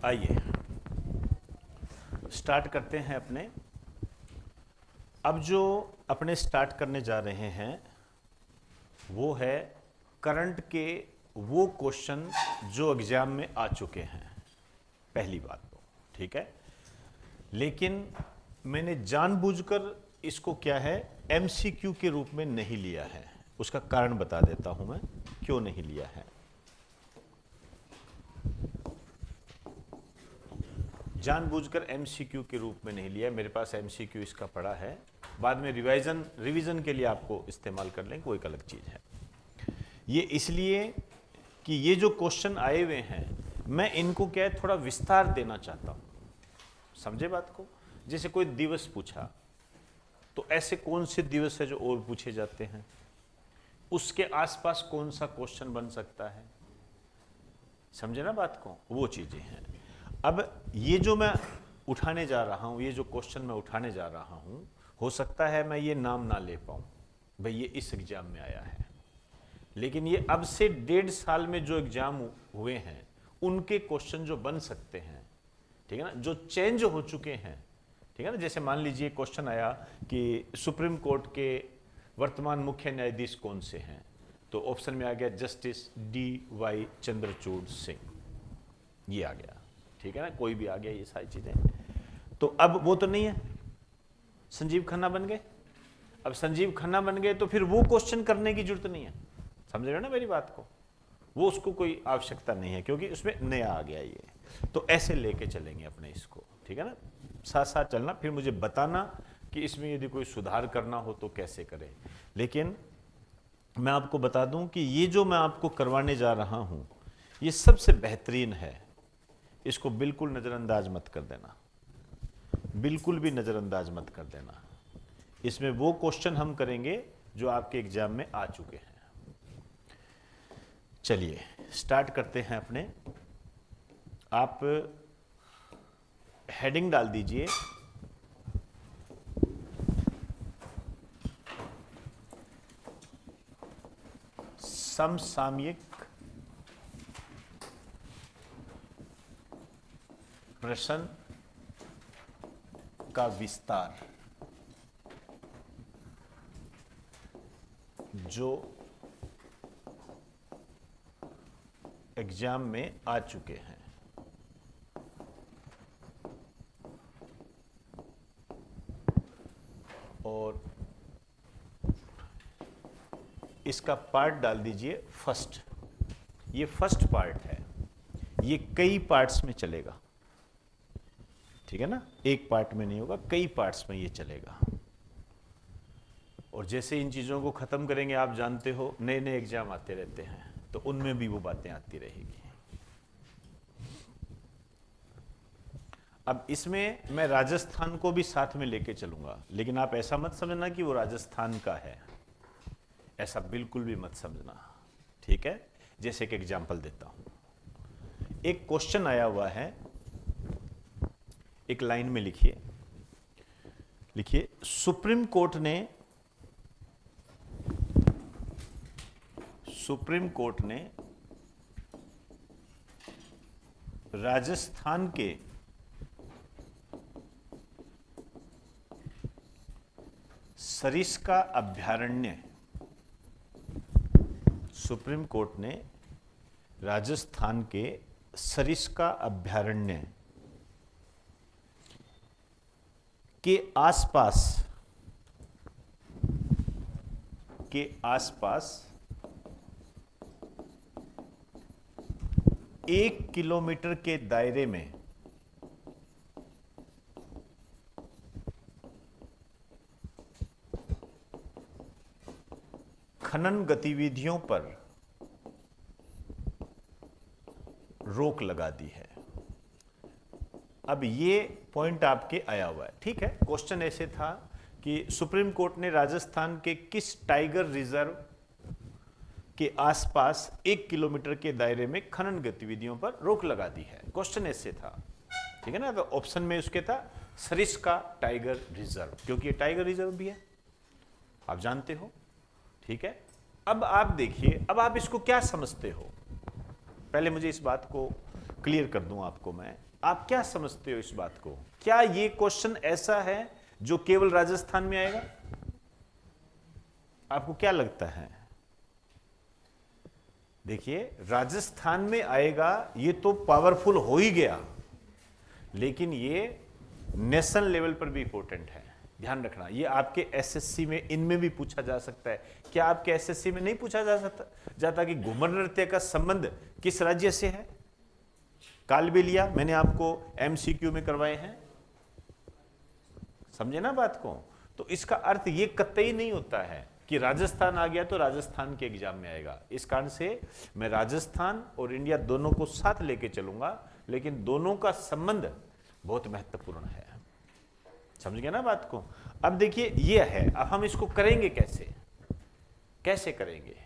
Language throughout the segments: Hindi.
आइए स्टार्ट करते हैं अपने। अब जो अपने स्टार्ट करने जा रहे हैं वो है करंट के वो क्वेश्चन जो एग्जाम में आ चुके हैं, पहली बात तो ठीक है। लेकिन मैंने जानबूझकर इसको क्या है एमसीक्यू के रूप में नहीं लिया है। उसका कारण बता देता हूं मैं क्यों नहीं लिया है। जानबूझकर एमसीक्यू के रूप में नहीं लिया। मेरे पास एमसीक्यू इसका पड़ा है, बाद में रिवीजन के लिए आपको इस्तेमाल कर लें, कोई अलग चीज़ है। ये इसलिए कि ये जो क्वेश्चन आए हुए हैं मैं इनको क्या है थोड़ा विस्तार देना चाहता हूँ। समझे बात को? जैसे कोई दिवस पूछा तो ऐसे कौन से दिवस है जो और पूछे जाते हैं, उसके आसपास कौन सा क्वेश्चन बन सकता है, समझे ना बात को? वो चीज़ें हैं। अब ये जो मैं उठाने जा रहा हूँ, ये जो क्वेश्चन मैं उठाने जा रहा हूँ, हो सकता है मैं ये नाम ना ले पाऊँ, भाई ये इस एग्जाम में आया है, लेकिन ये अब से 1.5 साल में जो एग्जाम हुए हैं उनके क्वेश्चन जो बन सकते हैं, ठीक है ना, जो चेंज हो चुके हैं, ठीक है ना। जैसे मान लीजिए क्वेश्चन आया कि सुप्रीम कोर्ट के वर्तमान मुख्य न्यायाधीश कौन से हैं, तो ऑप्शन में आ गया जस्टिस D.Y. चंद्रचूड़ सिंह, ये आ गया, ठीक है ना, कोई भी आ गया, ये सारी चीजें। तो अब वो तो नहीं है, संजीव खन्ना बन गए। अब संजीव खन्ना बन गए तो फिर वो क्वेश्चन करने की जरूरत नहीं है, समझ रहे हो ना मेरी बात को? वो उसको कोई आवश्यकता नहीं है क्योंकि उसमें नया आ गया ये। तो ऐसे लेके चलेंगे अपने इसको, ठीक है ना, साथ साथ चलना, फिर मुझे बताना कि इसमें यदि कोई सुधार करना हो तो कैसे करें। लेकिन मैं आपको बता दूं कि ये जो मैं आपको करवाने जा रहा हूं ये सबसे बेहतरीन है, इसको बिल्कुल नज़रअंदाज मत कर देना, बिल्कुल भी नज़रअंदाज मत कर देना। इसमें वो क्वेश्चन हम करेंगे जो आपके एग्जाम में आ चुके हैं। चलिए स्टार्ट करते हैं अपने। आप हेडिंग डाल दीजिए समसामयिक प्रश्न का विस्तार जो एग्जाम में आ चुके हैं। और इसका पार्ट डाल दीजिए फर्स्ट। ये फर्स्ट पार्ट है, ये कई पार्ट्स में चलेगा, ठीक है ना, एक पार्ट में नहीं होगा, कई पार्ट्स में ये चलेगा। और जैसे इन चीज़ों को ख़त्म करेंगे, आप जानते हो नए नए एग्जाम आते रहते हैं तो उनमें भी वो बातें आती रहेगी। अब इसमें मैं राजस्थान को भी साथ में लेके चलूंगा, लेकिन आप ऐसा मत समझना कि वो राजस्थान का है, ऐसा बिल्कुल भी मत समझना, ठीक है। जैसे एक एग्जाम्पल देता हूं। एक क्वेश्चन आया हुआ है, एक लाइन में लिखिए, लिखिए सुप्रीम कोर्ट ने राजस्थान के सरिस्का अभयारण्य, सुप्रीम कोर्ट ने राजस्थान के सरिस्का अभयारण्य के आसपास 1 किलोमीटर के दायरे में खनन गतिविधियों पर रोक लगा दी है। अब ये पॉइंट आपके आया हुआ है, ठीक है। क्वेश्चन ऐसे था कि सुप्रीम कोर्ट ने राजस्थान के किस टाइगर रिजर्व के आसपास 1 किलोमीटर के दायरे में खनन गतिविधियों पर रोक लगा दी है, क्वेश्चन ऐसे था, ठीक है ना। तो ऑप्शन में उसके था सरिस्का टाइगर रिजर्व, क्योंकि ये टाइगर रिजर्व भी है, आप जानते हो, ठीक है। अब आप देखिए, अब आप इसको क्या समझते हो, पहले मुझे इस बात को क्लियर कर दूं आपको मैं आप क्या समझते हो इस बात को? क्या ये क्वेश्चन ऐसा है जो केवल राजस्थान में आएगा? आपको क्या लगता है? देखिए, राजस्थान में आएगा ये तो पावरफुल हो ही गया, लेकिन ये नेशनल लेवल पर भी इंपॉर्टेंट है। ध्यान रखना, ये आपके एसएससी में इनमें भी पूछा जा सकता है। क्या आपके एसएससी में नहीं पूछा जाता कि घूमर नृत्य का संबंध किस राज्य से है? कालबेलिया मैंने आपको एमसीक्यू में करवाए हैं, समझे ना बात को? तो इसका अर्थ ये कतई नहीं होता है कि राजस्थान आ गया तो राजस्थान के एग्जाम में आएगा। इस कारण से मैं राजस्थान और इंडिया दोनों को साथ लेके चलूंगा, लेकिन दोनों का संबंध बहुत महत्वपूर्ण है। समझ गए ना बात को? अब देखिए ये है, अब हम इसको करेंगे कैसे? कैसे करेंगे?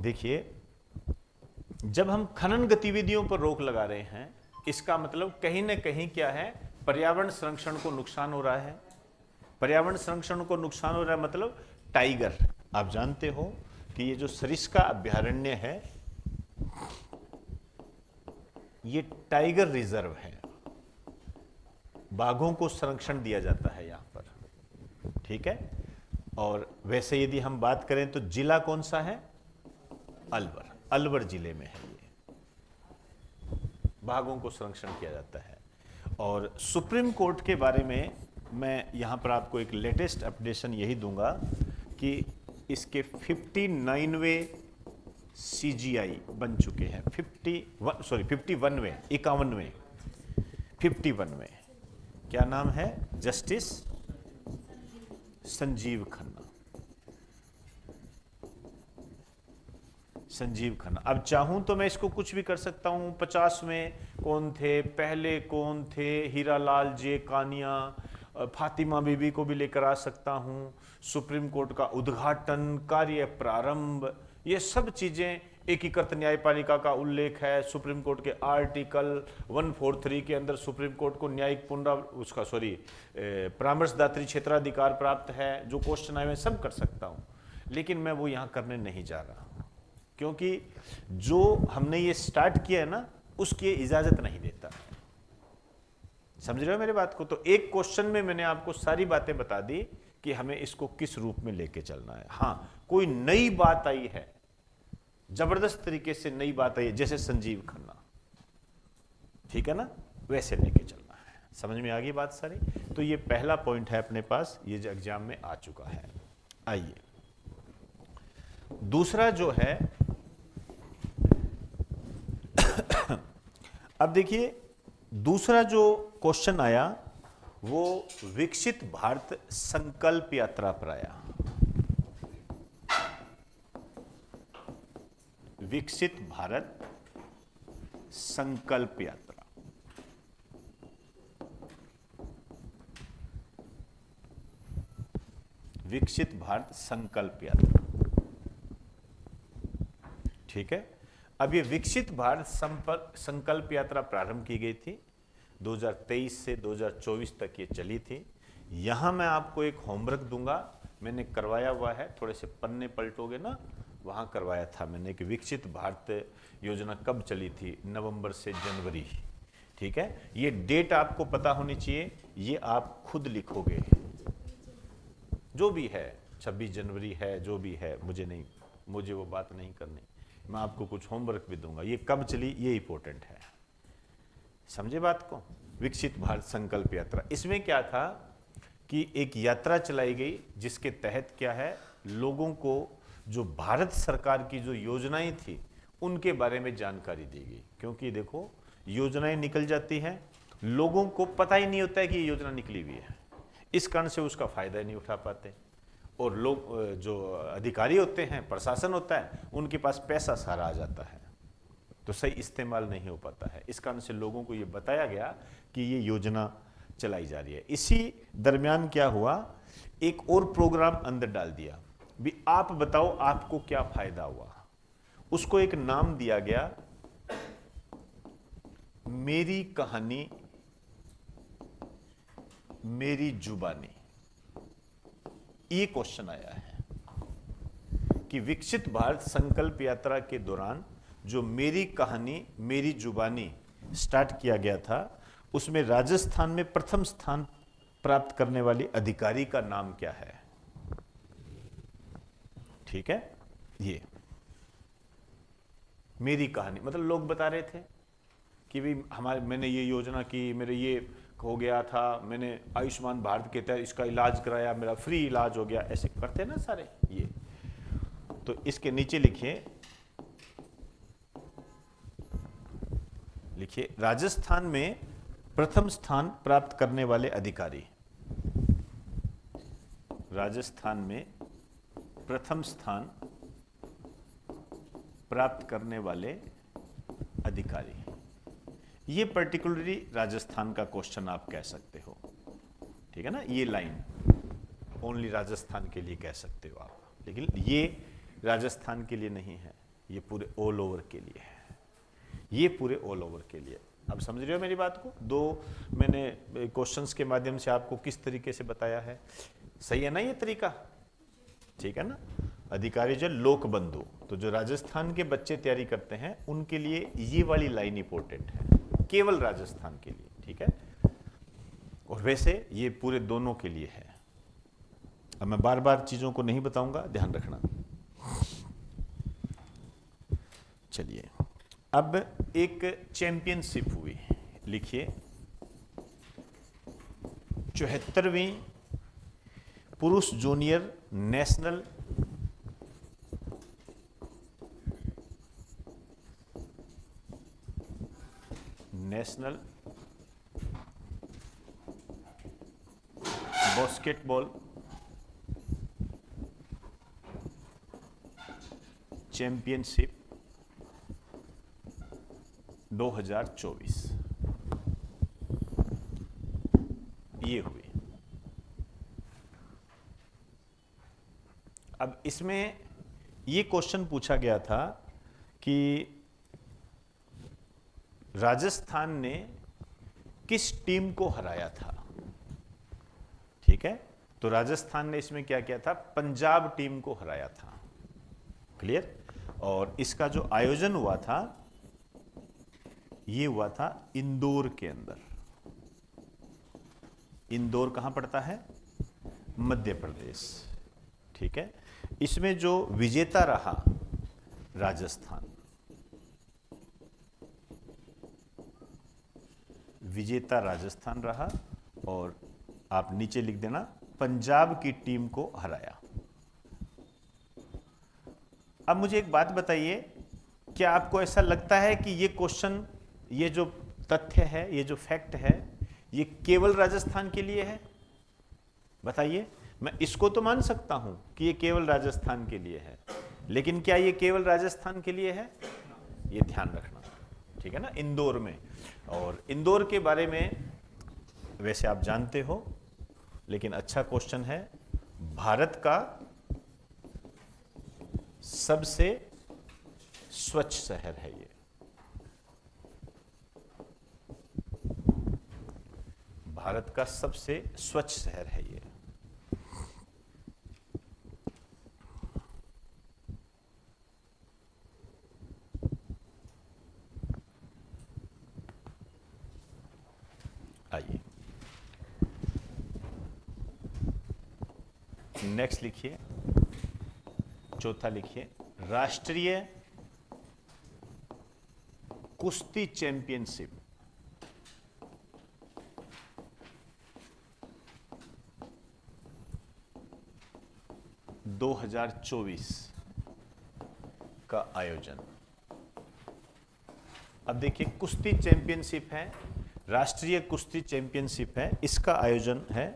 देखिए, जब हम खनन गतिविधियों पर रोक लगा रहे हैं, इसका मतलब कहीं ना कहीं क्या है, पर्यावरण संरक्षण को नुकसान हो रहा है। पर्यावरण संरक्षण को नुकसान हो रहा है मतलब टाइगर, आप जानते हो कि ये जो सरिस्का अभयारण्य है ये टाइगर रिजर्व है, बाघों को संरक्षण दिया जाता है यहां पर, ठीक है। और वैसे यदि हम बात करें तो जिला कौन सा है? अलवर, अलवर जिले में है ये, बाघों को संरक्षण किया जाता है। और सुप्रीम कोर्ट के बारे में मैं यहां पर आपको एक लेटेस्ट अपडेशन यही दूंगा कि इसके 59वें सीजीआई बन चुके हैं, 51वें 51वें। क्या नाम है? जस्टिस संजीव खन्ना। संजीव खन्ना। अब चाहूं तो मैं इसको कुछ भी कर सकता हूं। 50वें कौन थे, पहले कौन थे, हीरालाल जे कानिया, फातिमा बीबी को भी लेकर आ सकता हूं, सुप्रीम कोर्ट का उद्घाटन, कार्य प्रारंभ, ये सब चीजें, एकीकृत न्यायपालिका का उल्लेख है, सुप्रीम कोर्ट के आर्टिकल 143 के अंदर सुप्रीम कोर्ट को न्यायिक परामर्शदात्री क्षेत्राधिकार प्राप्त है, जो क्वेश्चन आए मैं सब कर सकता हूं, लेकिन मैं वो यहां करने नहीं जा रहा हूं, क्योंकि जो हमने ये स्टार्ट किया है ना, उसकी इजाजत नहीं देता। समझ रहे हो मेरी बात को? तो एक क्वेश्चन में मैंने आपको सारी बातें बता दी कि हमें इसको किस रूप में लेके चलना है। हां, कोई नई बात आई है, जबरदस्त तरीके से नई बात आई है, जैसे संजीव खन्ना, ठीक है ना, वैसे लेके चलना है। समझ में आ गई बात सारी? तो ये पहला पॉइंट है अपने पास, ये जो एग्जाम में आ चुका है। आइए दूसरा जो है अब देखिए, दूसरा जो क्वेश्चन आया वो विकसित भारत संकल्प यात्रा पर आया। विकसित भारत संकल्प यात्रा। विकसित भारत संकल्प यात्रा, ठीक है। अब ये विकसित भारत संकल्प यात्रा प्रारंभ की गई थी 2023 से 2024 तक ये चली थी। यहां मैं आपको एक होमवर्क दूंगा, मैंने करवाया हुआ है, थोड़े से पन्ने पलटोगे ना, वहां करवाया था मैंने कि विकसित भारत योजना कब चली थी, नवंबर से जनवरी, ठीक है। ये डेट आपको पता होनी चाहिए, ये आप खुद लिखोगे, जो भी है, 26 जनवरी है, जो भी है, मुझे वो बात नहीं करनी। मैं आपको कुछ होमवर्क भी दूंगा, ये कब चली ये इंपॉर्टेंट है, समझे बात को। विकसित भारत संकल्प यात्रा, इसमें क्या था कि एक यात्रा चलाई गई जिसके तहत क्या है, लोगों को जो भारत सरकार की जो योजनाएं थी उनके बारे में जानकारी दी गई। क्योंकि देखो, योजनाएं निकल जाती हैं, लोगों को पता ही नहीं होता है कि ये योजना निकली हुई है, इस कारण से उसका फायदा नहीं उठा पाते, और लोग जो अधिकारी होते हैं, प्रशासन होता है, उनके पास पैसा सारा आ जाता है, तो सही इस्तेमाल नहीं हो पाता है। इस कारण से लोगों को ये बताया गया कि ये योजना चलाई जा रही है। इसी दरमियान क्या हुआ, एक और प्रोग्राम अंदर डाल दिया भी, आप बताओ आपको क्या फायदा हुआ। उसको एक नाम दिया गया, मेरी कहानी मेरी जुबानी। ये क्वेश्चन आया है कि विकसित भारत संकल्प यात्रा के दौरान जो मेरी कहानी मेरी जुबानी स्टार्ट किया गया था, उसमें राजस्थान में प्रथम स्थान प्राप्त करने वाली अधिकारी का नाम क्या है? ठीक है, ये मेरी कहानी, मतलब लोग बता रहे थे कि भाई मैंने ये योजना की, मेरे ये हो गया था, मैंने आयुष्मान भारत के तहत इसका इलाज कराया, मेरा फ्री इलाज हो गया, ऐसे करते हैं ना सारे ये। तो इसके नीचे लिखिए राजस्थान में प्रथम स्थान प्राप्त करने वाले अधिकारी। राजस्थान में प्रथम स्थान प्राप्त करने वाले अधिकारी, ये पर्टिकुलरली राजस्थान का क्वेश्चन आप कह सकते हो, ठीक है ना। ये लाइन ओनली राजस्थान के लिए कह सकते हो आप, लेकिन ये राजस्थान के लिए नहीं है, ये पूरे ऑल ओवर के लिए है, ये पूरे ऑल ओवर के लिए। अब समझ रहे हो मेरी बात को? दो मैंने क्वेश्चंस के माध्यम से आपको किस तरीके से बताया है, सही है ना ये तरीका? ठीक है ना। अधिकारी जो लोक बंधु, तो जो राजस्थान के बच्चे तैयारी करते हैं उनके लिए ये वाली लाइन इंपॉर्टेंट है, केवल राजस्थान के लिए, ठीक है। और वैसे ये पूरे दोनों के लिए है। अब मैं बार बार चीजों को नहीं बताऊंगा, ध्यान रखना। चलिए, अब एक चैंपियनशिप हुई, लिखिए 74वीं पुरुष जूनियर नेशनल बास्केटबॉल चैंपियनशिप 2024 ये हुई। अब इसमें ये क्वेश्चन पूछा गया था कि राजस्थान ने किस टीम को हराया था, ठीक है। तो राजस्थान ने इसमें क्या किया था, पंजाब टीम को हराया था, क्लियर। और इसका जो आयोजन हुआ था ये हुआ था इंदौर के अंदर। इंदौर कहां पड़ता है? मध्य प्रदेश, ठीक है। इसमें जो विजेता रहा राजस्थान, विजेता राजस्थान रहा, और आप नीचे लिख देना पंजाब की टीम को हराया। अब मुझे एक बात बताइए, क्या आपको ऐसा लगता है कि ये क्वेश्चन, ये जो तथ्य है, ये जो फैक्ट है, ये केवल राजस्थान के लिए है? बताइए। मैं इसको तो मान सकता हूं कि ये केवल राजस्थान के लिए है, लेकिन क्या ये केवल राजस्थान के लिए है? ये ध्यान रखना, ठीक है ना। इंदौर में, और इंदौर के बारे में वैसे आप जानते हो, लेकिन अच्छा क्वेश्चन है। भारत का सबसे स्वच्छ शहर है ये। भारत का सबसे स्वच्छ शहर है ये। आइए नेक्स्ट लिखिए, चौथा लिखिए, राष्ट्रीय कुश्ती चैंपियनशिप 2024 का आयोजन। अब देखिए, कुश्ती चैंपियनशिप है, राष्ट्रीय कुश्ती चैंपियनशिप है, इसका आयोजन है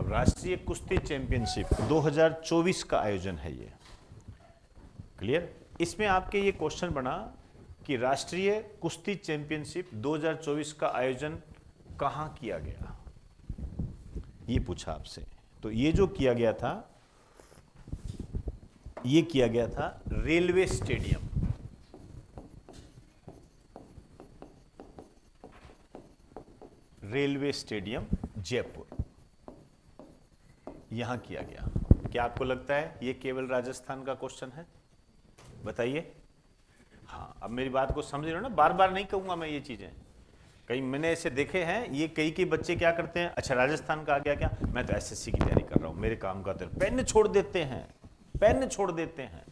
राष्ट्रीय कुश्ती चैंपियनशिप 2024 का आयोजन है ये, क्लियर। इसमें आपके ये क्वेश्चन बना कि राष्ट्रीय कुश्ती चैंपियनशिप 2024 का आयोजन कहां किया गया, ये पूछा आपसे। तो ये जो किया गया था, ये किया गया था railway stadium. Railway stadium Jaipur, यहां किया गया। क्या आपको लगता है ये केवल राजस्थान का क्वेश्चन है? बताइए। हाँ, अब मेरी बात को समझ रहे हो ना, बार बार नहीं कहूंगा मैं ये चीजें। कई मैंने ऐसे देखे हैं, ये कई बच्चे क्या करते हैं, अच्छा राजस्थान का आ गया क्या, मैं तो एसएससी की तैयारी कर रहा हूं, मेरे काम का तो पेन छोड़ देते हैं, पेन छोड़ देते हैं।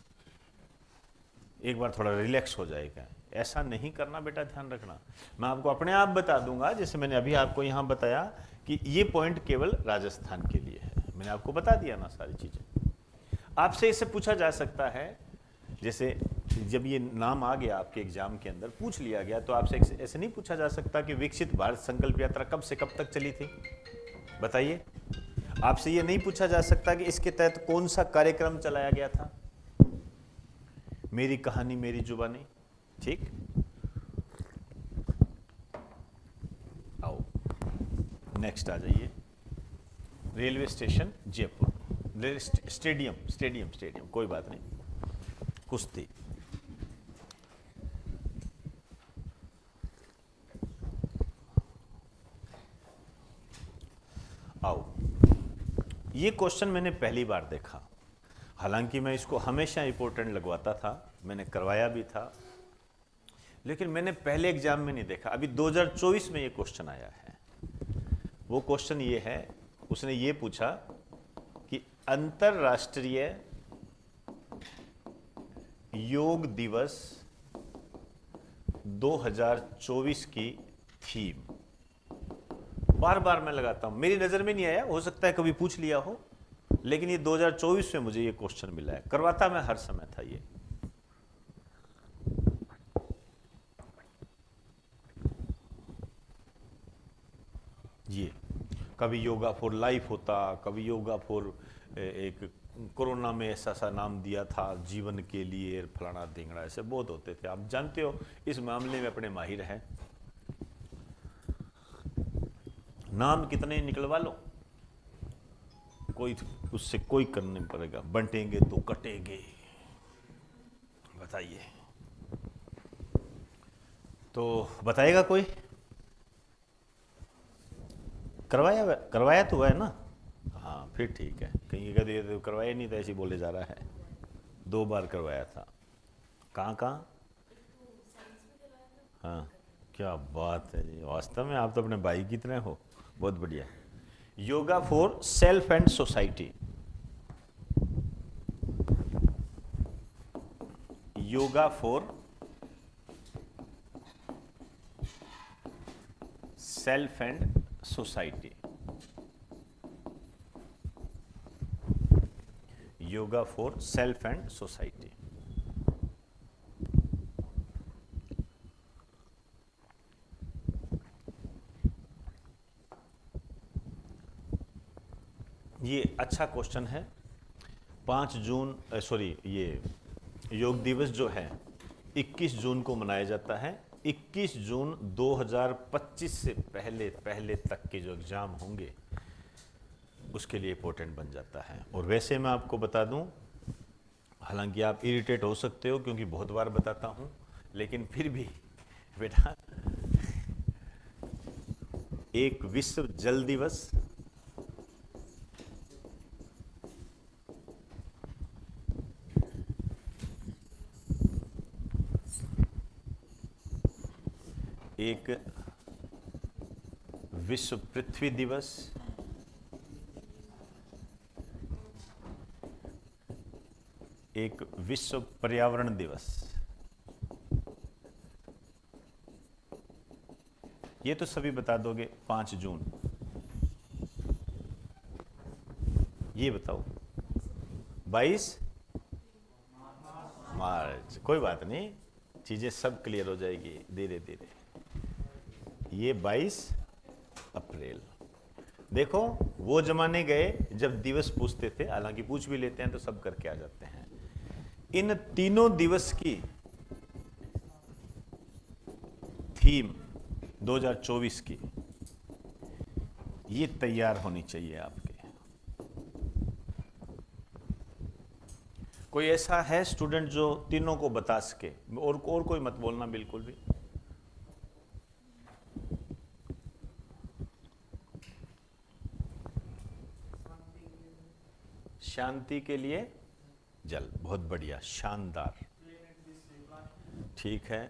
एक बार थोड़ा रिलैक्स हो जाएगा। ऐसा नहीं करना बेटा, ध्यान रखना। मैं आपको अपने आप बता दूंगा, जैसे मैंने अभी आपको यहां बताया कि ये पॉइंट केवल राजस्थान के लिए है। मैंने आपको बता दिया ना सारी चीजें। आपसे इसे पूछा जा सकता है, जैसे जब ये नाम आ गया आपके एग्जाम के अंदर, पूछ लिया गया, तो आपसे ऐसे नहीं पूछा जा सकता कि विकसित भारत संकल्प यात्रा कब से कब तक चली थी? बताइए। आपसे ये नहीं पूछा जा सकता कि इसके तहत कौन सा कार्यक्रम चलाया गया था? मेरी कहानी मेरी जुबानी। ठीक, आओ नेक्स्ट आ जाइए। Railway station Jaipur, stadium stadium stadium, कोई बात नहीं, कुश्ती। आओ, ये क्वेश्चन मैंने पहली बार देखा, हालांकि मैं इसको हमेशा इंपॉर्टेंट लगवाता था, मैंने करवाया भी था, लेकिन मैंने पहले एग्जाम में नहीं देखा। अभी 2024 में ये क्वेश्चन आया है। वो क्वेश्चन ये है, उसने ये पूछा कि अंतरराष्ट्रीय योग दिवस 2024 की थीम। बार बार मैं लगाता हूं, मेरी नजर में नहीं आया, हो सकता है कभी पूछ लिया हो, लेकिन ये 2024 में मुझे ये क्वेश्चन मिला है। करवाता मैं हर समय था ये कभी योगा फॉर लाइफ होता, कभी योगा फॉर, एक कोरोना में ऐसा सा नाम दिया था जीवन के लिए, फलाना ढिंगड़ा, ऐसे बहुत होते थे। आप जानते हो इस मामले में अपने माहिर हैं। नाम कितने निकलवा लो, कोई उससे कोई करने नहीं पड़ेगा, बंटेंगे तो कटेंगे। बताइए, तो बताएगा कोई? करवाया तो है ना? हाँ, फिर ठीक है। कहीं कहते ये तो करवाया नहीं था, ऐसे बोले जा रहा है। 2 बार करवाया था। कहाँ कहाँ? हाँ, क्या बात है जी, वास्तव में आप तो अपने भाई की तरह हो, बहुत बढ़िया। Yoga for self and society, yoga for self and society, yoga for self and society. ये अच्छा क्वेश्चन है। 5 जून, सॉरी, ये योग दिवस जो है 21 जून को मनाया जाता है। 21 जून 2025 से पहले तक के जो एग्ज़ाम होंगे उसके लिए इम्पोर्टेंट बन जाता है। और वैसे मैं आपको बता दूं, हालांकि आप इरिटेट हो सकते हो क्योंकि बहुत बार बताता हूं, लेकिन फिर भी बेटा, एक विश्व जल दिवस, एक विश्व पृथ्वी दिवस, एक विश्व पर्यावरण दिवस। ये तो सभी बता दोगे। 5 जून, ये बताओ। 22 मार्च, कोई बात नहीं, चीजें सब क्लियर हो जाएगी धीरे धीरे। ये 22 अप्रैल। देखो, वो जमाने गए जब दिवस पूछते थे, हालांकि पूछ भी लेते हैं तो सब करके आ जाते हैं। इन तीनों दिवस की थीम 2024 की ये तैयार होनी चाहिए आपके। कोई ऐसा है स्टूडेंट जो तीनों को बता सके? और कोई मत बोलना बिल्कुल भी। शांति के लिए जल, बहुत बढ़िया, शानदार, ठीक है,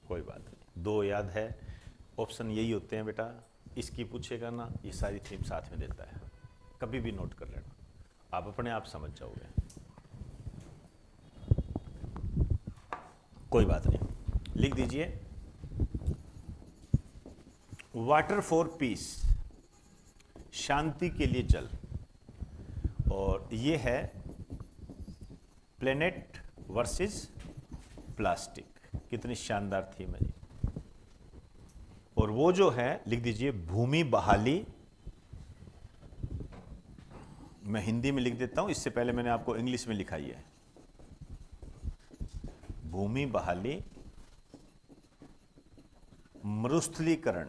कोई बात नहीं। 2 याद है, ऑप्शन यही होते हैं बेटा, इसकी पूछेगा ना, ये सारी थीम साथ में देता है, कभी भी नोट कर लेना, आप अपने आप समझ जाओगे, कोई बात नहीं। लिख दीजिए, वाटर फॉर पीस, शांति के लिए जल, और ये है प्लेनेट वर्सेस प्लास्टिक। कितनी शानदार थीम है जी। और वो जो है, लिख दीजिए भूमि बहाली, मैं हिंदी में लिख देता हूं, इससे पहले मैंने आपको इंग्लिश में लिखाई है। भूमि बहाली, मरुस्थलीकरण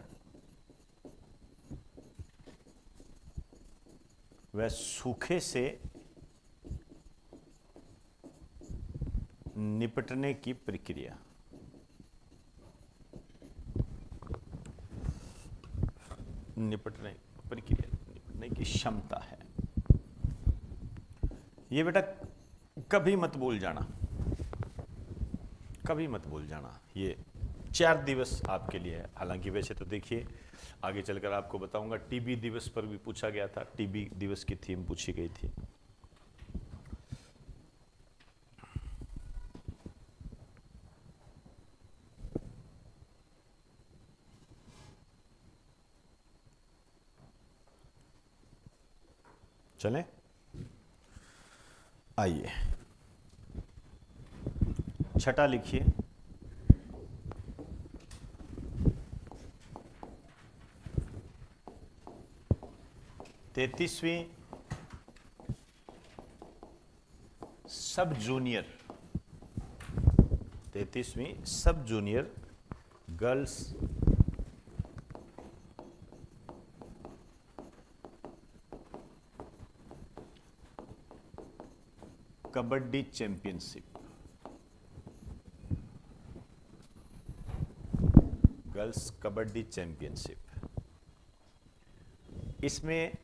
व सूखे से निपटने की प्रक्रिया। निपटने की क्षमता है। ये बेटा कभी मत भूल जाना, कभी मत भूल जाना। ये 4 दिवस आपके लिए है। हालांकि वैसे तो देखिए आगे चलकर आपको बताऊंगा, टीबी दिवस पर भी पूछा गया था, टीबी दिवस की थीम पूछी गई थी। चलें, आइए छठा लिखिए। तैंतीसवीं सब जूनियर, 33वीं sub junior girls kabaddi championship, girls kabaddi championship, इसमें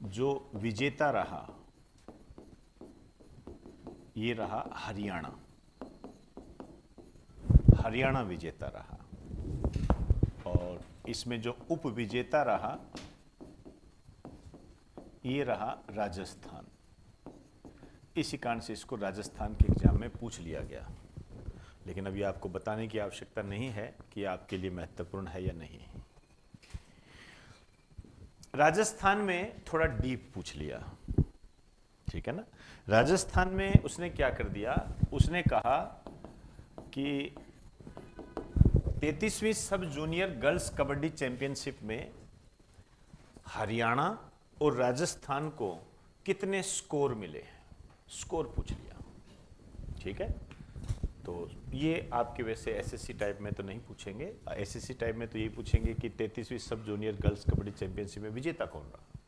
जो विजेता रहा ये रहा हरियाणा, हरियाणा विजेता रहा। और इसमें जो उप विजेता रहा ये रहा राजस्थान। इसी कारण से इसको राजस्थान के एग्जाम में पूछ लिया गया, लेकिन अभी आपको बताने की आवश्यकता नहीं है कि आपके लिए महत्वपूर्ण है या नहीं। राजस्थान में थोड़ा डीप पूछ लिया, ठीक है ना। राजस्थान में उसने क्या कर दिया, उसने कहा कि 33वीं sub junior girls kabaddi championship में हरियाणा और राजस्थान को कितने स्कोर मिले, स्कोर पूछ लिया, ठीक है। तो ये आपके वैसे एसएससी टाइप में तो नहीं पूछेंगे, एसएससी टाइप में तो यही पूछेंगे कि 33वीं sub junior girls kabaddi championship में विजेता कौन रहा,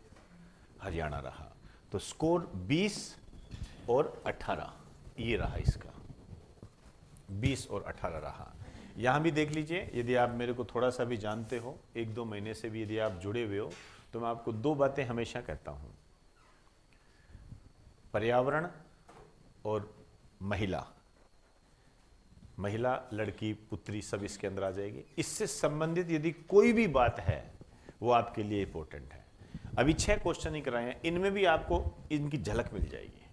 हरियाणा रहा। तो स्कोर 20 और 18 ये रहा, इसका 20 और 18 रहा। यहाँ भी देख लीजिए, यदि आप मेरे को थोड़ा सा भी जानते हो, 1-2 महीने से भी यदि आप जुड़े हुए हो, तो मैं आपको 2 बातें हमेशा कहता हूँ, पर्यावरण और महिला, महिला, लड़की, पुत्री सब इसके अंदर आ जाएगी। इससे संबंधित यदि कोई भी बात है वो आपके लिए इंपॉर्टेंट है। अभी 6 क्वेश्चन ही कराए हैं, इनमें भी आपको इनकी झलक मिल जाएगी।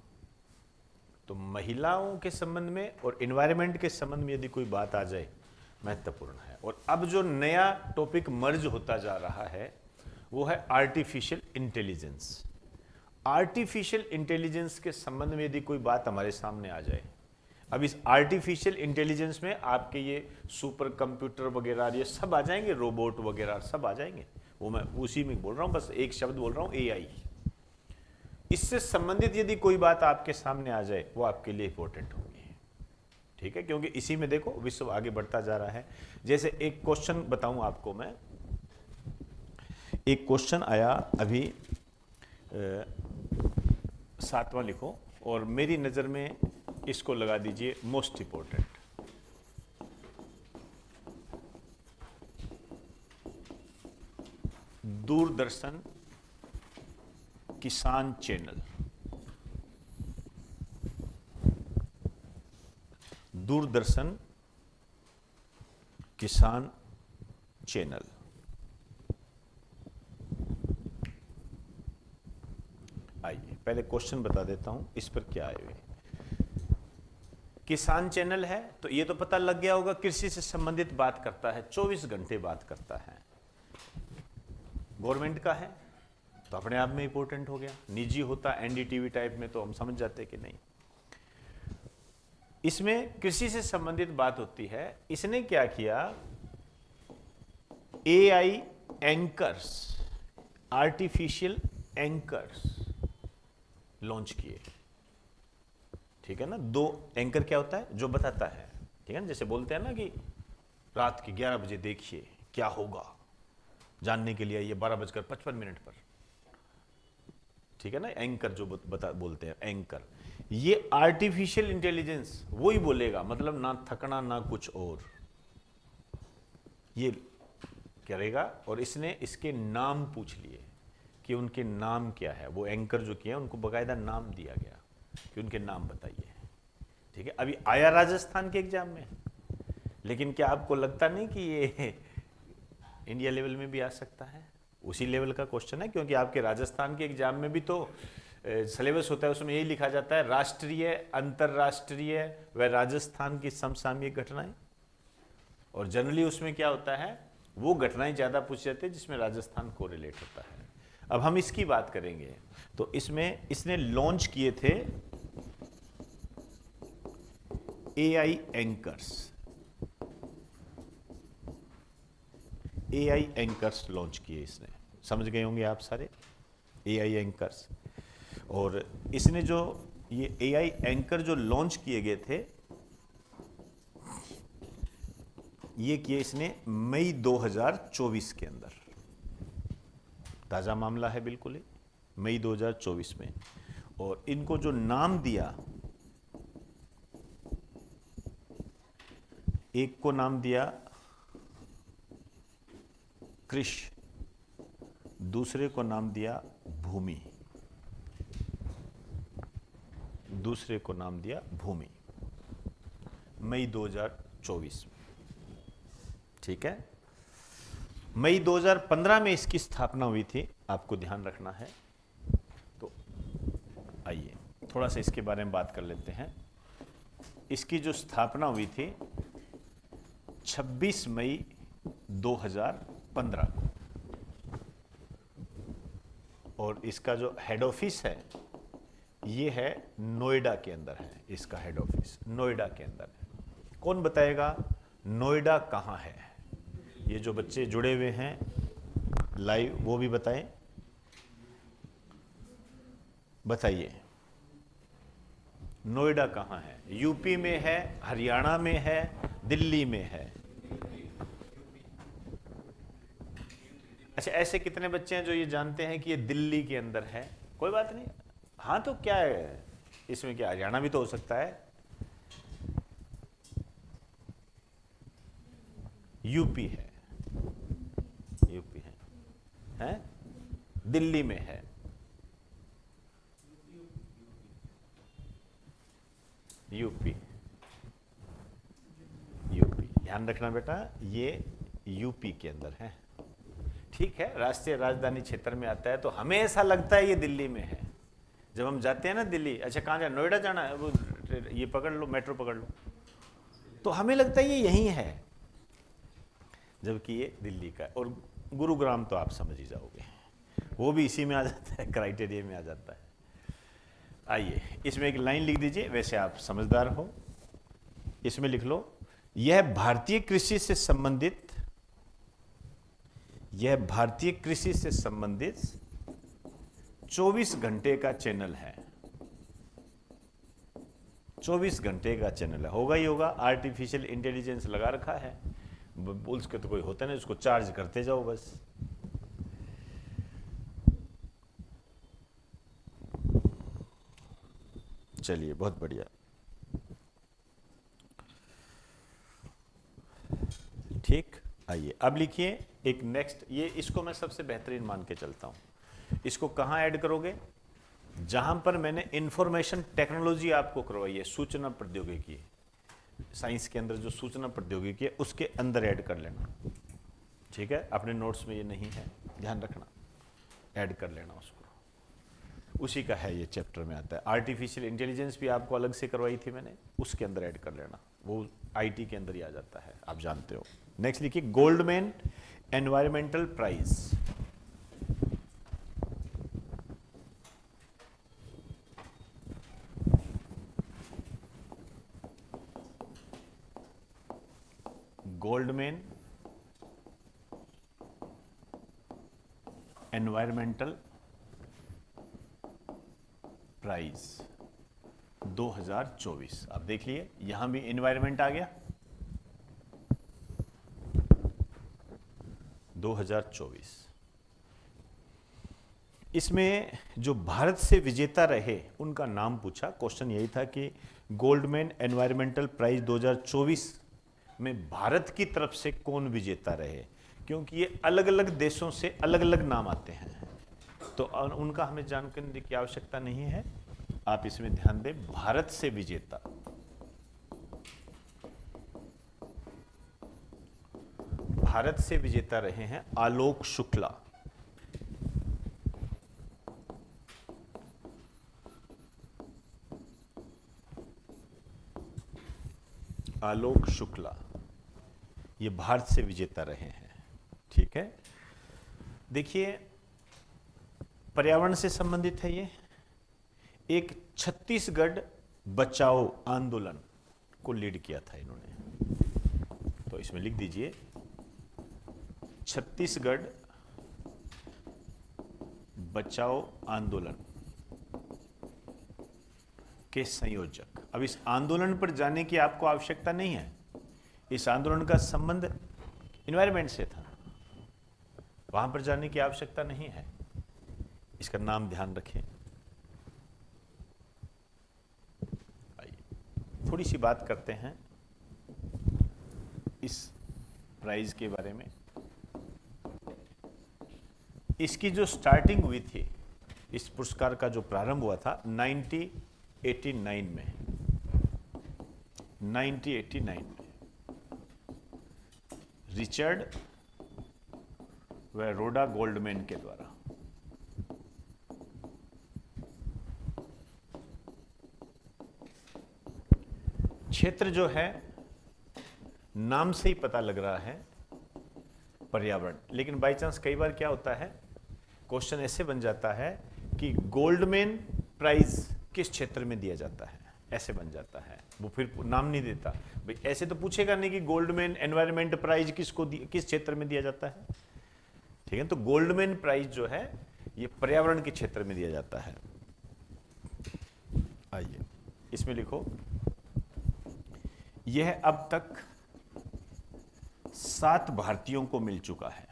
तो महिलाओं के संबंध में और एनवायरनमेंट के संबंध में यदि कोई बात आ जाए, महत्वपूर्ण है। और अब जो नया टॉपिक मर्ज होता जा रहा है वो है आर्टिफिशियल इंटेलिजेंस। आर्टिफिशियल इंटेलिजेंस के संबंध में यदि कोई बात हमारे सामने आ जाए, अब इस आर्टिफिशियल इंटेलिजेंस में आपके ये सुपर कंप्यूटर वगैरह ये सब आ जाएंगे, रोबोट वगैरह सब आ जाएंगे। वो मैं उसी में बोल रहा हूँ, बस एक शब्द बोल रहा हूँ, एआई। इससे संबंधित यदि कोई बात आपके सामने आ जाए वो आपके लिए इंपॉर्टेंट होगी, ठीक है। क्योंकि इसी में देखो विश्व आगे बढ़ता जा रहा है। जैसे एक क्वेश्चन बताऊं आपको मैं, एक क्वेश्चन आया अभी, 7वां लिखो और मेरी नज़र में इसको लगा दीजिए मोस्ट इंपॉर्टेंट। दूरदर्शन किसान चैनल, दूरदर्शन किसान चैनल। आइए पहले क्वेश्चन बता देता हूं इस पर क्या आए हुए। किसान चैनल है तो ये तो पता लग गया होगा, कृषि से संबंधित बात करता है, 24 घंटे बात करता है, गवर्नमेंट का है तो अपने आप में इंपॉर्टेंट हो गया। निजी होता एनडीटीवी टाइप में तो हम समझ जाते कि नहीं। इसमें कृषि से संबंधित बात होती है। इसने क्या किया, AI anchors, artificial anchors launch किए। ठीक है ना, 2 एंकर क्या होता है, जो बताता है, ठीक है ना, जैसे बोलते हैं ना कि रात के 11 बजे देखिए क्या होगा, जानने के लिए ये 12:55 पर, ठीक है ना, एंकर जो बोलते हैं एंकर। ये आर्टिफिशियल इंटेलिजेंस वही बोलेगा, मतलब ना थकना ना कुछ और, ये करेगा। और इसने इसके नाम पूछ लिए कि उनके नाम क्या है। वो एंकर जो किया उनको बकायदा नाम दिया गया कि उनके नाम बताइए। ठीक है, अभी आया राजस्थान के एग्जाम में, लेकिन क्या आपको लगता नहीं कि ये इंडिया लेवल में भी आ सकता है? उसी लेवल का क्वेश्चन है, क्योंकि आपके राजस्थान के एग्जाम में भी तो सिलेबस होता है, उसमें यही लिखा जाता है राष्ट्रीय, अंतर्राष्ट्रीय व राजस्थान की समसामयिक घटनाएं। और जनरली उसमें क्या होता है, वो घटनाएं ज्यादा पूछ जाते हैं जिसमें राजस्थान कोरिलेट होता है। अब हम इसकी बात करेंगे। तो इसमें इसने लॉन्च किए थे AI anchors, AI anchors launch किए इसने। समझ गए होंगे आप सारे एआई एंकर्स। और इसने जो ये एआई एंकर जो लॉन्च किए गए थे, ये किए इसने मई 2024 के अंदर। ताजा मामला है बिल्कुल ही, मई 2024 में। और इनको जो नाम दिया, एक को नाम दिया कृष, दूसरे को नाम दिया भूमि, दूसरे को नाम दिया भूमि, मई 2024 में। ठीक है, मई 2015 में इसकी स्थापना हुई थी, आपको ध्यान रखना है। तो आइए थोड़ा सा इसके बारे में बात कर लेते हैं। इसकी जो स्थापना हुई थी 26 मई 2015 को, और इसका जो हेड ऑफिस है ये है नोएडा के अंदर है। इसका हेड ऑफिस नोएडा के अंदर है। कौन बताएगा नोएडा कहाँ है? ये जो बच्चे जुड़े हुए हैं लाइव वो भी बताएं, बताइए नोएडा कहाँ है? यूपी में है, हरियाणा में है, दिल्ली में है? अच्छा, ऐसे कितने बच्चे हैं जो ये जानते हैं कि ये दिल्ली के अंदर है? कोई बात नहीं, हाँ तो क्या है इसमें, क्या हरियाणा भी तो हो सकता है, यूपी है, यूपी है, दिल्ली में है, यूपी, यूपी, ध्यान रखना बेटा, ये यूपी के अंदर है। ठीक है, राष्ट्रीय राजधानी क्षेत्र में आता है, तो हमें ऐसा लगता है ये दिल्ली में है। जब हम जाते हैं ना दिल्ली, अच्छा कहाँ जाना, नोएडा जाना है, वो ये पकड़ लो, मेट्रो पकड़ लो, तो हमें लगता है ये यहीं है, जबकि ये दिल्ली का है। और गुरुग्राम तो आप समझ ही जाओगे, वो भी इसी में आ जाता है, क्राइटेरिया में आ जाता है। आइए इसमें एक लाइन लिख दीजिए, वैसे आप समझदार हो, इसमें लिख लो, यह भारतीय कृषि से संबंधित, यह भारतीय कृषि से संबंधित 24 घंटे का चैनल है। 24 घंटे का चैनल है, होगा ही होगा, आर्टिफिशियल इंटेलिजेंस लगा रखा है, उसके तो कोई होता नहीं, उसको चार्ज करते जाओ बस। चलिए, बहुत बढ़िया। ठीक, आइए अब लिखिए एक नेक्स्ट, ये इसको मैं सबसे बेहतरीन मान के चलता हूं। इसको कहां ऐड करोगे? जहां पर मैंने इंफॉर्मेशन टेक्नोलॉजी आपको करवाई है, सूचना प्रौद्योगिकी, साइंस के अंदर जो सूचना प्रौद्योगिकी है उसके अंदर ऐड कर लेना। ठीक है, अपने नोट्स में ये नहीं है, ध्यान रखना, ऐड कर लेना उसको, उसी का है, ये चैप्टर में आता है। आर्टिफिशियल इंटेलिजेंस भी आपको अलग से करवाई थी मैंने, उसके अंदर ऐड कर लेना, वो आईटी के अंदर ही आ जाता है, आप जानते हो। नेक्स्ट लिखिए Goldman environmental prize. Goldman environmental prize 2024। आप देख लिए यहां भी एनवायरमेंट आ गया 2024। इसमें जो भारत से विजेता रहे उनका नाम पूछा। क्वेश्चन यही था कि गोल्डमैन एनवायरमेंटल प्राइज 2024 में भारत की तरफ से कौन विजेता रहे, क्योंकि ये अलग अलग देशों से अलग अलग नाम आते हैं, तो उनका हमें जानकारी की आवश्यकता नहीं है। आप इसमें ध्यान दें, भारत से विजेता, भारत से विजेता रहे हैं आलोक शुक्ला। आलोक शुक्ला ये भारत से विजेता रहे हैं। ठीक है, देखिए पर्यावरण से संबंधित है ये। एक छत्तीसगढ़ बचाओ आंदोलन को लीड किया था इन्होंने, तो इसमें लिख दीजिए छत्तीसगढ़ बचाओ आंदोलन के संयोजक। अब इस आंदोलन पर जाने की आपको आवश्यकता नहीं है, इस आंदोलन का संबंध एनवायरनमेंट से था, वहां पर जाने की आवश्यकता नहीं है। इसका नाम ध्यान रखें। आइए थोड़ी सी बात करते हैं इस प्राइज के बारे में। इसकी जो स्टार्टिंग हुई थी, इस पुरस्कार का जो प्रारंभ हुआ था 1989 में, 1989 में रिचर्ड व रोडा गोल्डमैन के द्वारा। क्षेत्र जो है नाम से ही पता लग रहा है पर्यावरण, लेकिन बाई चांस कई बार क्या होता है, क्वेश्चन ऐसे बन जाता है कि गोल्डमैन प्राइज किस क्षेत्र में दिया जाता है, ऐसे बन जाता है, वो फिर नाम नहीं देता। भाई ऐसे तो पूछेगा नहीं कि गोल्डमैन एनवायरमेंट प्राइज किस क्षेत्र में दिया जाता है। ठीक है, तो गोल्डमैन प्राइज जो है ये पर्यावरण के क्षेत्र में दिया जाता है। आइए इसमें लिखो, यह अब तक 7 भारतीयों को मिल चुका है,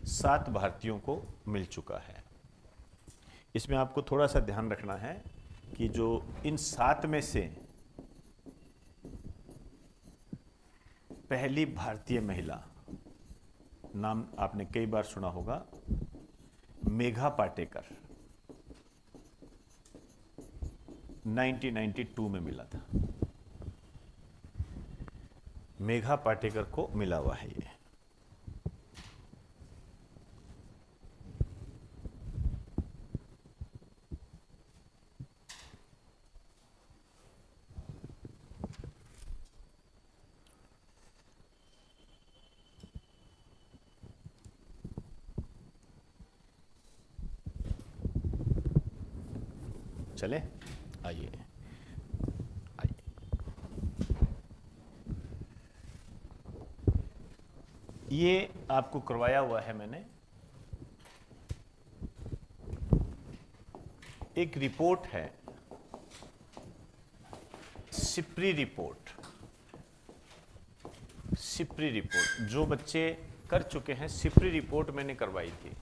7 भारतीयों को मिल चुका है। इसमें आपको थोड़ा सा ध्यान रखना है कि जो इन 7 में से पहली भारतीय महिला, नाम आपने कई बार सुना होगा, मेघा पाटेकर, 1992 में मिला था। मेघा पाटेकर को मिला हुआ है ये। चले, आइए आइए। ये आपको करवाया हुआ है मैंने, एक रिपोर्ट है, सिप्री रिपोर्ट, सिप्री रिपोर्ट। जो बच्चे कर चुके हैं, सिप्री रिपोर्ट मैंने करवाई थी,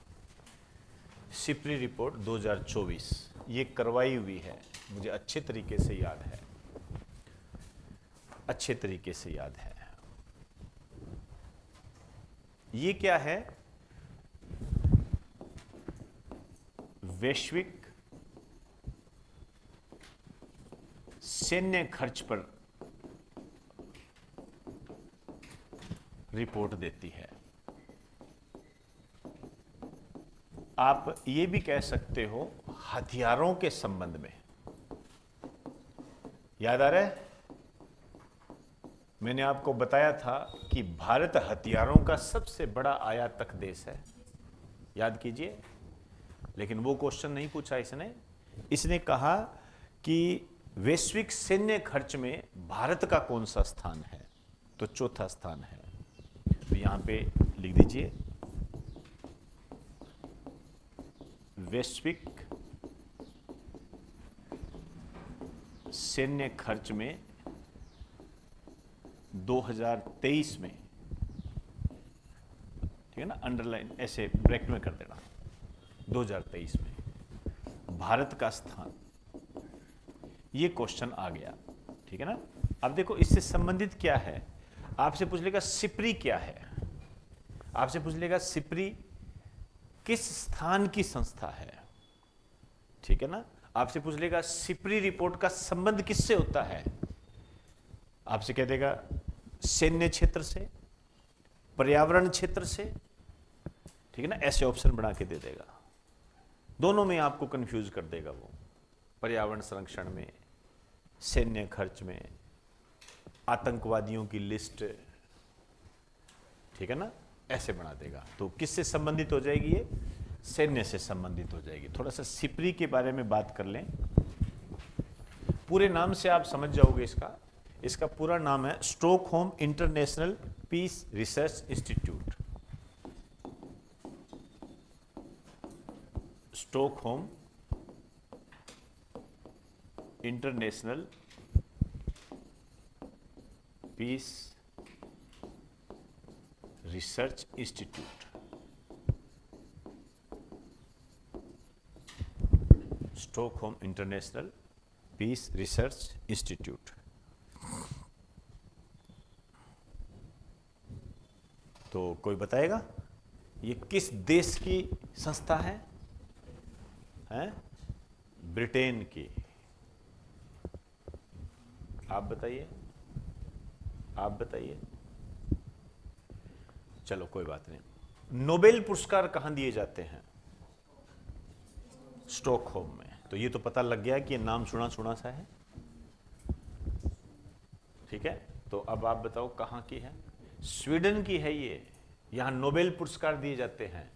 सिप्री रिपोर्ट 2024 ये करवाई हुई है। मुझे अच्छे तरीके से याद है, अच्छे तरीके से याद है। ये क्या है? वैश्विक सैन्य खर्च पर रिपोर्ट देती है। आप ये भी कह सकते हो हथियारों के संबंध में। याद आ रहा है? मैंने आपको बताया था कि भारत हथियारों का सबसे बड़ा आयातक देश है, याद कीजिए। लेकिन वो क्वेश्चन नहीं पूछा इसने। इसने कहा कि वैश्विक सैन्य खर्च में भारत का कौन सा स्थान है, तो चौथा स्थान है। तो यहां पे लिख दीजिए वैश्विक सैन्य खर्च में 2023 में, ठीक है ना, अंडरलाइन ऐसे ब्रैकेट में कर देना, 2023 में भारत का स्थान, ये क्वेश्चन आ गया, ठीक है ना। अब देखो इससे संबंधित क्या है, आपसे पूछ लेगा सिप्री क्या है, आपसे पूछ लेगा सिप्री किस स्थान की संस्था है, ठीक है ना। आपसे पूछ लेगा सिप्री रिपोर्ट का संबंध किससे होता है, आपसे कह देगा सैन्य क्षेत्र से, पर्यावरण क्षेत्र से, ठीक है ना, ऐसे ऑप्शन बना के दे देगा। दोनों में आपको कंफ्यूज कर देगा वो, पर्यावरण संरक्षण में, सैन्य खर्च में, आतंकवादियों की लिस्ट, ठीक है ना, ऐसे बना देगा। तो किससे संबंधित हो जाएगी ये? सैन्य से संबंधित हो जाएगी। थोड़ा सा सिप्री के बारे में बात कर लें। पूरे नाम से आप समझ जाओगे इसका। इसका पूरा नाम है Stockholm International Peace Research Institute. Stockholm International Peace Research Institute. Stockholm International Peace Research Institute. तो कोई बताएगा ये किस देश की संस्था है? हैं? ब्रिटेन की। आप बताइए, आप बताइए। चलो कोई बात नहीं। नोबेल पुरस्कार कहां दिए जाते हैं? स्टॉकहोम में। तो ये तो पता लग गया कि ये नाम सुना सुना सा है, ठीक है। तो अब आप बताओ कहां की है? स्वीडन की है ये। यहां नोबेल पुरस्कार दिए जाते हैं।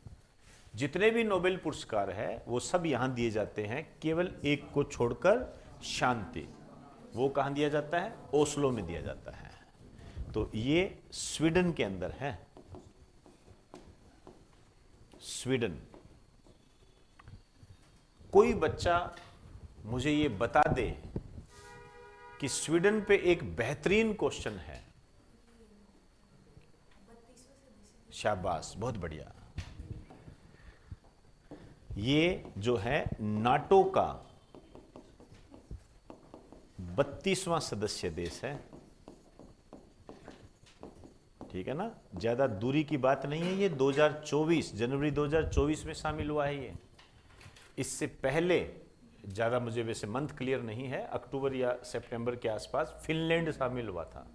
जितने भी नोबेल पुरस्कार है वो सब यहां दिए जाते हैं, केवल एक को छोड़कर, शांति, वो कहां दिया जाता है? ओस्लो में दिया जाता है। तो ये स्वीडन के अंदर है, स्वीडन। कोई बच्चा मुझे ये बता दे कि स्वीडन पे एक बेहतरीन क्वेश्चन है। शाबाश, बहुत बढ़िया। ये जो है नाटो का 32वां सदस्य देश है, ठीक है ना। ज्यादा दूरी की बात नहीं है। ये 2024 जनवरी 2024 में शामिल हुआ है। ये इससे पहले ज्यादा मुझे वैसे मंथ क्लियर नहीं है, अक्टूबर या सितंबर के आसपास फिनलैंड शामिल हुआ था,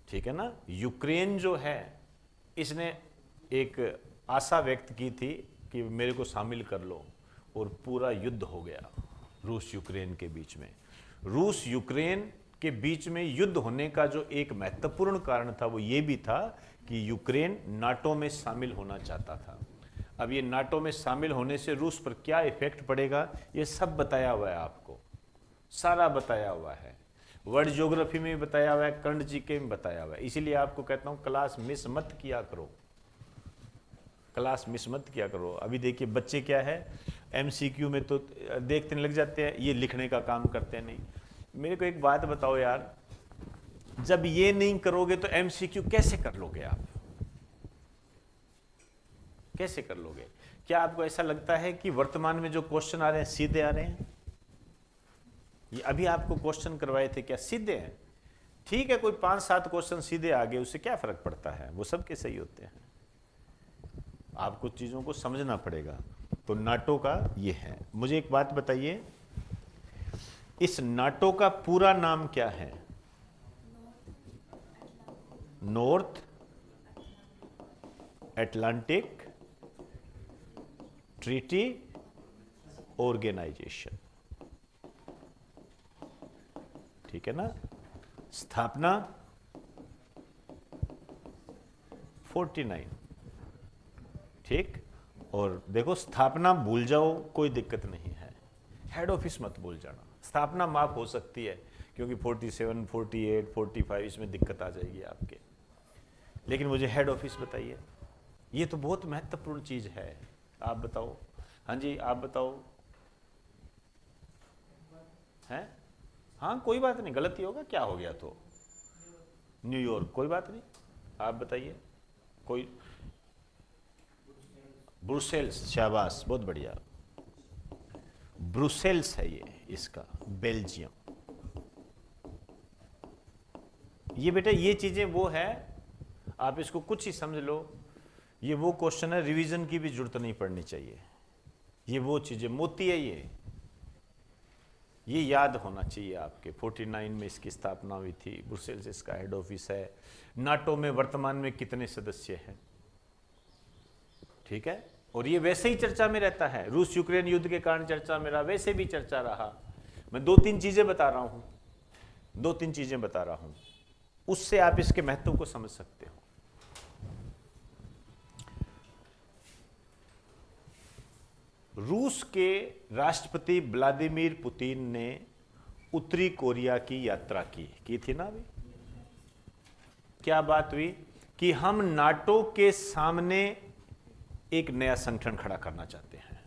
ठीक है ना। यूक्रेन जो है इसने एक आशा व्यक्त की थी कि मेरे को शामिल कर लो, और पूरा युद्ध हो गया रूस यूक्रेन के बीच में। रूस यूक्रेन के बीच में युद्ध होने का जो एक महत्वपूर्ण कारण था वो ये भी था कि यूक्रेन नाटो में शामिल होना चाहता था। अब ये नाटो में शामिल होने से रूस पर क्या इफेक्ट पड़ेगा ये सब बताया हुआ है, आपको सारा बताया हुआ है। वर्ल्ड ज्योग्राफी में भी बताया हुआ है, करंट जीके में बताया हुआ है। इसीलिए आपको कहता हूँ क्लास मिस मत किया करो, क्लास मिस मत किया करो। अभी देखिए बच्चे क्या है, एमसीक्यू में तो देखते लग जाते हैं, ये लिखने का काम करते नहीं। मेरे को एक बात बताओ यार, जब ये नहीं करोगे तो एमसीक्यू कैसे कर लोगे आप? कैसे कर लोगे? क्या आपको ऐसा लगता है कि वर्तमान में जो क्वेश्चन आ रहे हैं सीधे आ रहे हैं? ये अभी आपको क्वेश्चन करवाए थे क्या सीधे हैं? ठीक है, कोई 5-7 क्वेश्चन सीधे आ गए, उससे क्या फर्क पड़ता है, वो सबके सही होते हैं। आपको चीजों को समझना पड़ेगा। तो नाटो का ये है। मुझे एक बात बताइए, इस नाटो का पूरा नाम क्या है? नॉर्थ अटलांटिक ट्रीटी ऑर्गेनाइजेशन, ठीक है ना। स्थापना 49, ठीक। और देखो, स्थापना भूल जाओ कोई दिक्कत नहीं है, हेड ऑफिस मत भूल जाना। स्थापना माफ हो सकती है क्योंकि 47, 48, 45 इसमें दिक्कत आ जाएगी आपके, लेकिन मुझे हेड ऑफिस बताइए। ये तो बहुत महत्वपूर्ण चीज है। आप बताओ। हाँ जी, आप बताओ। हैं? हाँ, कोई बात नहीं, गलती होगा, क्या हो गया तो। न्यूयॉर्क, कोई बात नहीं, आप बताइए। कोई ब्रुसेल्स, शाबाश, बहुत बढ़िया, ब्रुसेल्स है ये इसका, बेल्जियम। ये बेटा ये चीजें वो है, आप इसको कुछ ही समझ लो। ये वो क्वेश्चन है, रिवीजन की भी जरूरत नहीं पड़नी चाहिए। ये वो चीजें मोती है, ये याद होना चाहिए आपके। 49 में इसकी स्थापना हुई थी, ब्रुसेल्स इसका हेड ऑफिस है। नाटो में वर्तमान में कितने सदस्य हैं, ठीक है। और ये वैसे ही चर्चा में रहता है, रूस यूक्रेन युद्ध के कारण चर्चा में रहा, वैसे भी चर्चा रहा। मैं 2-3 चीजें बता रहा हूं, 2-3 चीजें बता रहा हूं, उससे आप इसके महत्व को समझ सकते हो। रूस के राष्ट्रपति व्लादिमीर पुतिन ने उत्तरी कोरिया की यात्रा की थी ना अभी। क्या बात हुई कि हम नाटो के सामने एक नया संगठन खड़ा करना चाहते हैं।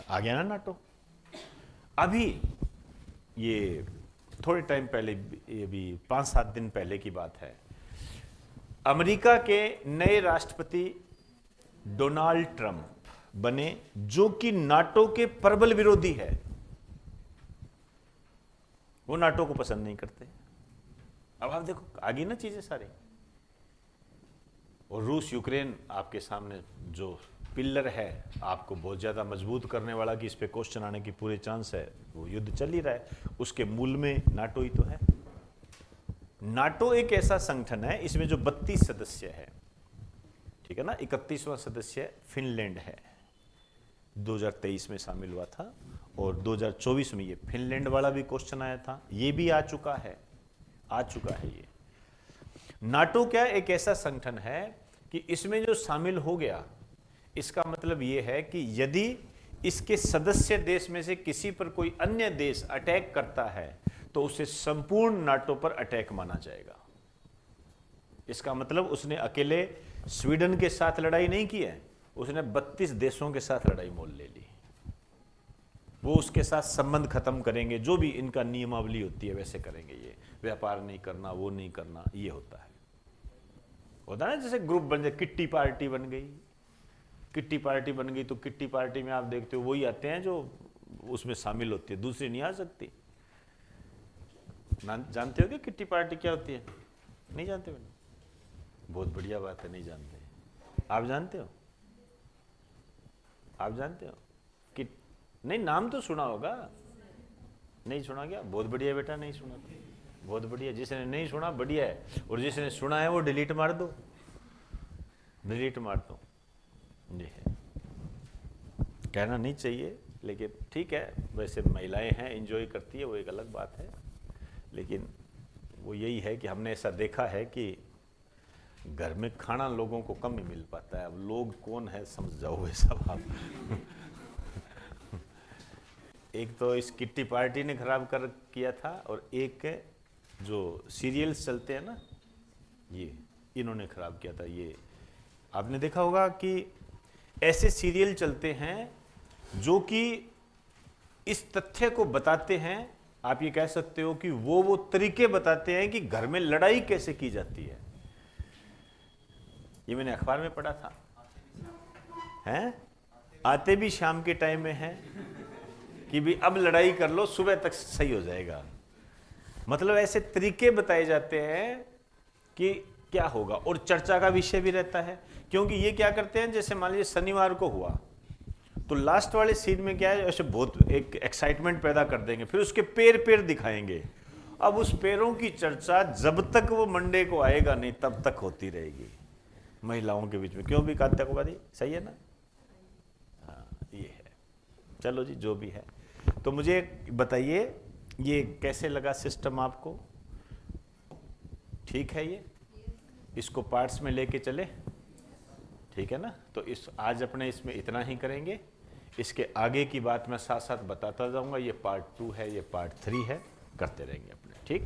आ गया ना नाटो। अभी ये थोड़े टाइम पहले, ये भी 5-7 दिन पहले की बात है, अमेरिका के नए राष्ट्रपति डोनाल्ड ट्रंप बने, जो कि नाटो के प्रबल विरोधी है। वो नाटो को पसंद नहीं करते। अब आप देखो, आगे ना चीजें सारी। और रूस यूक्रेन आपके सामने जो पिलर है, आपको बहुत ज्यादा मजबूत करने वाला, कि इस पे क्वेश्चन आने की पूरे चांस है, वो युद्ध चल ही रहा है, उसके मूल में नाटो ही तो है। नाटो एक ऐसा संगठन है, इसमें जो 32 सदस्य है, ठीक है ना। 31वां सदस्य फिनलैंड है, 2023 में शामिल हुआ था, और 2024 में ये फिनलैंड वाला भी क्वेश्चन आया था, ये भी आ चुका है, ये। नाटो क्या एक ऐसा संगठन है कि इसमें जो शामिल हो गया, इसका मतलब ये है कि यदि इसके सदस्य देश में से किसी पर कोई अन्य देश अटैक करता है, तो उसे संपूर्ण नाटो पर अटैक माना जाएगा। इसका मतलब उसने अकेले स्वीडन के साथ लड़ाई नहीं की है, उसने 32 देशों के साथ लड़ाई मोल ले ली। वो उसके साथ संबंध खत्म करेंगे, जो भी इनका नियमावली होती है वैसे करेंगे। ये व्यापार नहीं करना, वो नहीं करना, ये होता है ना। जैसे ग्रुप बन जाए, किट्टी पार्टी बन गई, तो किट्टी पार्टी में आप देखते हो वही आते हैं जो उसमें शामिल होती है, दूसरी नहीं आ सकती। जानते हो कि किट्टी पार्टी क्या होती है? नहीं जानते? मैंने बहुत बढ़िया बात है, नहीं जानते। आप जानते हो? कि नहीं, नाम तो सुना होगा, नहीं सुना क्या? बहुत बढ़िया बेटा, नहीं सुना तो बहुत बढ़िया। जिसने नहीं सुना बढ़िया है, और जिसने सुना है वो डिलीट मार दो, जी है। कहना नहीं चाहिए, लेकिन ठीक है, वैसे महिलाएं हैं, एंजॉय करती है, वो एक अलग बात है। लेकिन वो यही है कि हमने ऐसा देखा है कि घर में खाना लोगों को कम ही मिल पाता है। अब लोग कौन है समझ जाओ ये सब आप। एक तो इस किट्टी पार्टी ने खराब कर किया था, और एक जो सीरियल्स चलते हैं ना, ये इन्होंने खराब किया था। ये आपने देखा होगा कि ऐसे सीरियल चलते हैं जो कि इस तथ्य को बताते हैं, आप ये कह सकते हो कि वो तरीके बताते हैं कि घर में लड़ाई कैसे की जाती है। ये मैंने अखबार में पढ़ा था। हैं? आते भी शाम के टाइम में हैं, कि भी अब लड़ाई कर लो, सुबह तक सही हो जाएगा। मतलब ऐसे तरीके बताए जाते हैं कि क्या होगा, और चर्चा का विषय भी रहता है। क्योंकि ये क्या करते हैं, जैसे मान लीजिए शनिवार को हुआ तो लास्ट वाले सीन में क्या है, ऐसे बहुत एक एक्साइटमेंट पैदा कर देंगे, फिर उसके पैर पैर दिखाएंगे। अब उस पैरों की चर्चा जब तक वो मंडे को आएगा नहीं तब तक होती रहेगी महिलाओं के बीच में। क्यों भी कात्याकुवादी, सही है ना? हाँ, ये है। चलो जी, जो भी है। तो मुझे बताइए ये कैसे लगा सिस्टम आपको? ठीक है? ये इसको पार्ट्स में लेके चले, ठीक है ना? तो इस आज अपने इसमें इतना ही करेंगे। इसके आगे की बात मैं साथ साथ बताता जाऊंगा। ये पार्ट 2 है, ये पार्ट 3 है, करते रहेंगे अपने, ठीक।